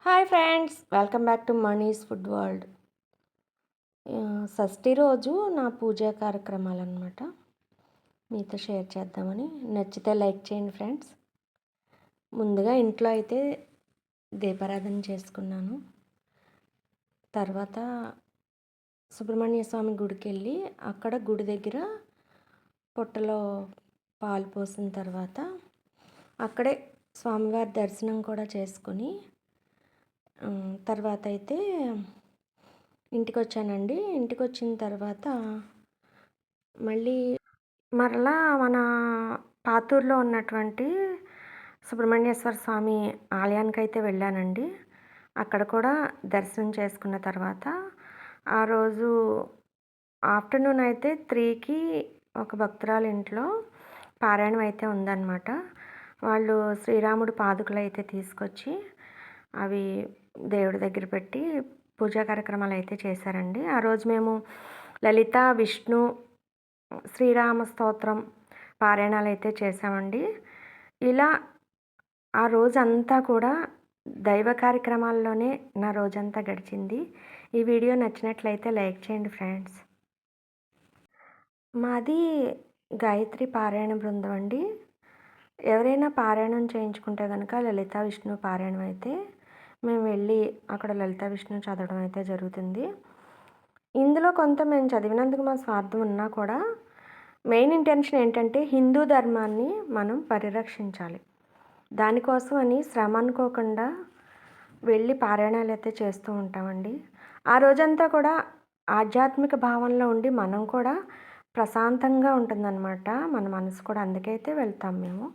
Hi friends, welcome back to Mani's food world. షష్ఠి రోజు నా పూజా కార్యక్రమాలన్నమాట మీతో షేర్ చేద్దామని. నచ్చితే లైక్ చేయండి ఫ్రెండ్స్. ముందుగా ఇంట్లో అయితే దీపారాధన చేసుకున్నాను. తర్వాత సుబ్రహ్మణ్య స్వామి గుడికి వెళ్ళి అక్కడ గుడి దగ్గర పుట్టలో పాలు పోసిన తర్వాత అక్కడే స్వామివారి దర్శనం కూడా చేసుకొని తర్వాత అయితే ఇంటికి వచ్చానండి. ఇంటికి వచ్చిన తర్వాత మరలా మన పాతూరులో ఉన్నటువంటి సుబ్రహ్మణ్యేశ్వర స్వామి ఆలయానికి అయితే వెళ్ళానండి. అక్కడ కూడా దర్శనం చేసుకున్న తర్వాత ఆ రోజు ఆఫ్టర్నూన్ అయితే 3కి ఒక భక్తురాలు ఇంట్లో పారాయణం అయితే ఉందన్నమాట. వాళ్ళు శ్రీరాముడు పాదుకలు అయితే తీసుకొచ్చి అవి దేవుడి దగ్గర పెట్టి పూజా కార్యక్రమాలు అయితే చేశారండి. ఆ రోజు మేము లలిత విష్ణు శ్రీరామ స్తోత్రం పారాయణాలు అయితే చేసామండి. ఇలా ఆ రోజంతా కూడా దైవ కార్యక్రమాల్లోనే నా రోజంతా గడిచింది. ఈ వీడియో నచ్చినట్లయితే లైక్ చేయండి ఫ్రెండ్స్. మాది గాయత్రి పారాయణ బృందం అండి. ఎవరైనా పారాయణం చేయించుకుంటే కనుక లలిత విష్ణు పారాయణం అయితే మేము వెళ్ళి అక్కడ లలిత విష్ణు చదవడం అయితే జరుగుతుంది. ఇందులో కొంత మేము చదివినందుకు మా స్వార్థం ఉన్నా కూడా మెయిన్ ఇంటెన్షన్ ఏంటంటే హిందూ ధర్మాన్ని మనం పరిరక్షించాలి. దానికోసం అని శ్రమ అనుకోకుండా వెళ్ళి పారాయణాలు అయితే చేస్తూ ఉంటామండి. ఆ రోజంతా కూడా ఆధ్యాత్మిక భావనలో ఉండి మనం కూడా ప్రశాంతంగా ఉంటుందన్నమాట మన మనసు కూడా. అందుకైతే వెళ్తాం మేము.